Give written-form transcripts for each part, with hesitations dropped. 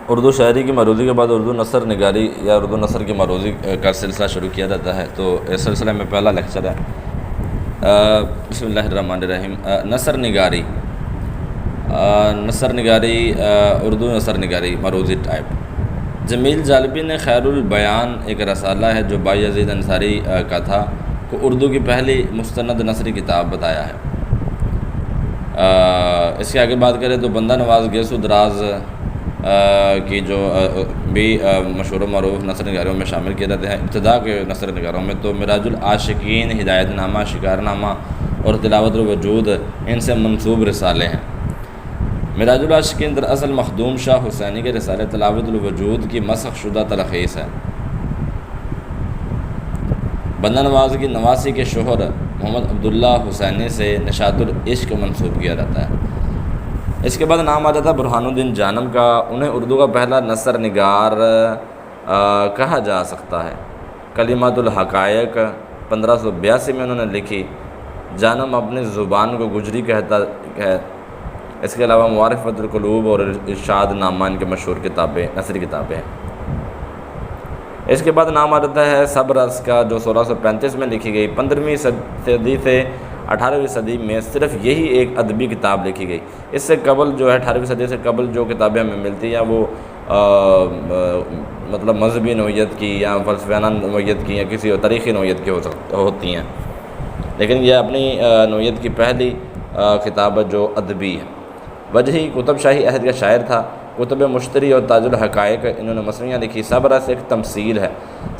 اردو شاعری کی معروضی کے بعد اردو نثر نگاری یا اردو نثر کی معروضی کا سلسلہ شروع کیا جاتا ہے۔ تو اس سلسلے میں پہلا لیکچر ہے بسم اللہ الرحمن الرحیم، نثر نگاری۔ اردو نثر نگاری معروضی ٹائپ۔ جمیل جالبی نے خیر البیان ایک رسالہ ہے جو بایزید انصاری کا تھا کو اردو کی پہلی مستند نثری کتاب بتایا ہے۔ اس کے آگے بات کریں تو بندہ نواز گیسو دراز کی جو بھی مشہور و معروف نثر نگاروں میں شامل کیے جاتے ہیں۔ ابتدا کے نثر نگاروں میں تو مراج العاشقین، ہدایت نامہ، شکار نامہ اور تلاوت الوجود ان سے منسوب رسالے ہیں۔ مراج العاشقین دراصل مخدوم شاہ حسینی کے رسالے تلاوت الوجود کی مسخ شدہ تلخیص ہے۔ بندہ نواز کی نواسی کے شوہر محمد عبداللہ حسینی سے نشاط العشق منسوب کیا جاتا ہے۔ اس کے بعد نام آ جاتا ہے برہان الدین جانم کا۔ انہیں اردو کا پہلا نثر نگار کہا جا سکتا ہے۔ کلمات الحقائق 1582 میں انہوں نے لکھی۔ جانم اپنی زبان کو گجری کہتا ہے۔ اس کے علاوہ معرفت القلوب اور ارشاد نامہ ان کے مشہور نثری کتابیں ہیں۔ اس کے بعد نام آ جاتا ہے صبرس کا، جو 1635 میں لکھی گئی۔ 15ویں صدی سے 18ویں صدی میں صرف یہی ایک ادبی کتاب لکھی گئی۔ اس سے قبل جو ہے 18ویں صدی سے قبل جو کتابیں ہمیں ملتی ہیں وہ مطلب مذہبی نوعیت کی یا فلسفیانہ نوعیت کی یا کسی تاریخی نوعیت کی ہوتی ہیں، لیکن یہ اپنی نوعیت کی پہلی کتاب ہے جو ادبی ہے۔ وجہی کتب شاہی عہد کا شاعر تھا۔ کتب مشتری اور تاج الحقائق انہوں نے مصنوعیاں لکھی۔ صبرس ایک تمثیل ہے۔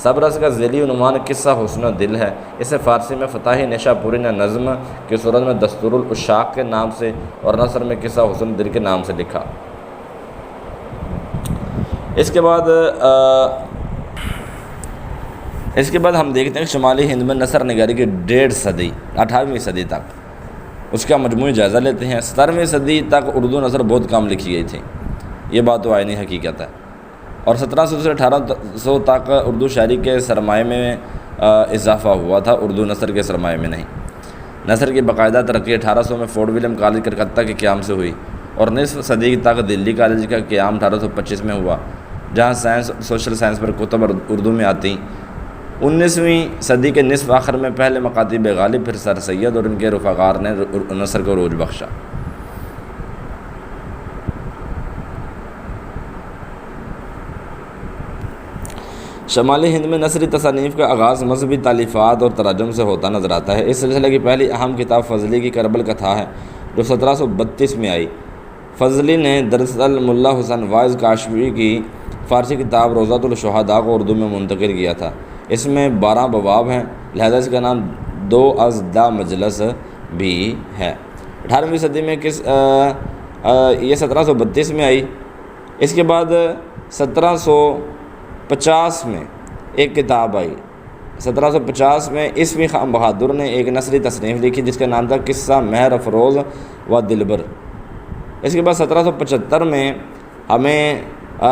صبرس کا ذیلی عنوان قصہ حسن و دل ہے۔ اسے فارسی میں فتح نشا پوری نے نظم کی صورت میں دستور العشاق کے نام سے اور نثر میں قصہ حسن دل کے نام سے لکھا۔ اس کے بعد ہم دیکھتے ہیں کہ شمالی ہند میں نثر نگاری کی 1.5 صدی 18ویں صدی تک اس کا مجموعی جائزہ لیتے ہیں۔ 17ویں صدی تک اردو نثر بہت کم لکھی گئی تھی، یہ بات تو عینی حقیقت ہے، اور 1700 سے 1800 تک اردو شاعری کے سرمایہ میں اضافہ ہوا تھا، اردو نثر کے سرمایہ میں نہیں۔ نثر کی باقاعدہ ترقی 1800 میں فورٹ ولیم کالج کلکتہ کے قیام سے ہوئی، اور نصف صدی تک دلی کالج کا قیام 1825 میں ہوا، جہاں سائنس سوشل سائنس پر کتب اردو میں آتی۔ 19ویں صدی کے نصف آخر میں پہلے مکاتب غالب پھر سر سید اور ان کے رفقار نے نثر کو عروج بخشا۔ شمالی ہند میں نثری تصانیف کا آغاز مذہبی تالیفات اور تراجم سے ہوتا نظر آتا ہے۔ اس سلسلے کی پہلی اہم کتاب فضلی کی کربل کتھا ہے، جو 1732 میں آئی۔ فضلی نے دراصل ملا حسن واعظ کاشفی کی فارسی کتاب روضۃ الشہداء کو اردو میں منتقل کیا تھا۔ اس میں 12 ابواب ہیں، لہذا اس کا نام 2 از دا مجلس بھی ہے۔ 18ویں صدی میں یہ 1732 میں آئی۔ اس کے بعد 1750 میں ایک کتاب آئی۔ 1750 میں عیسوی خان بہادر نے ایک نثری تصنیف لکھی جس کا نام تھا قصہ مہر افروز و دلبر۔ اس کے بعد 1775 میں ہمیں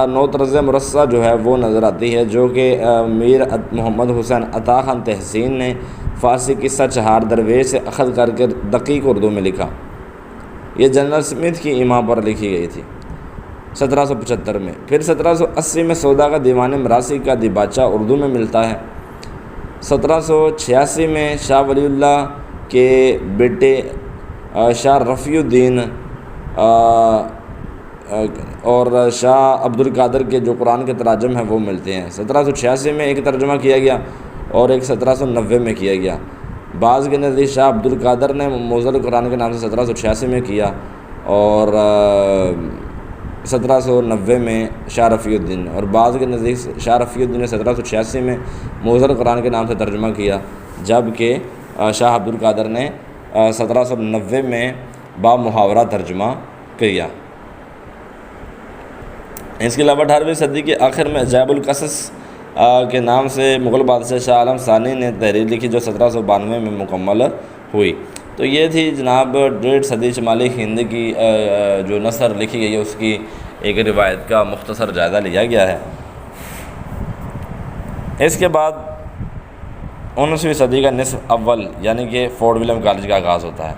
نو طرز مرصع جو ہے وہ نظر آتی ہے، جو کہ میر محمد حسین عطا خان تحسین نے فارسی قصہ چہار درویش سے اخذ کر کے دقیق اردو میں لکھا۔ یہ جنرل سمتھ کی ایما پر لکھی گئی تھی 1775 میں۔ پھر 1780 میں سودا کا دیوان مراسی کا دیباچہ اردو میں ملتا ہے۔ 1786 میں شاہ ولی اللہ کے بیٹے شاہ رفیع الدین اور شاہ عبد القادر کے جو قرآن کے تراجم ہیں وہ ملتے ہیں۔ 1786 میں ایک ترجمہ کیا گیا اور ایک 1790 میں کیا گیا۔ بعض کے نزدیک شاہ عبد القادر نے موزل قرآن کے نام سے 1786 میں کیا، اور 1790 میں شاہ رفیع الدین، اور بعض کے نزدیک شاہ رفیع الدین نے 1786 میں موزل قرآن کے نام سے ترجمہ کیا، جبکہ شاہ عبد القادر نے 1790 میں با محاورہ ترجمہ کیا۔ اس کے علاوہ 18ویں صدی کے آخر میں عجائب القصص کے نام سے مغل بادشاہ شاہ عالم ثانی نے تحریر لکھی جو 1792 میں مکمل ہوئی۔ تو یہ تھی جناب 1.5 صدی شمالی ہند کی جو نثر لکھی گئی ہے اس کی ایک روایت کا مختصر جائزہ لیا گیا ہے۔ اس کے بعد 19ویں صدی کا نصف اول یعنی کہ فورٹ ولیم کالج کا آغاز ہوتا ہے۔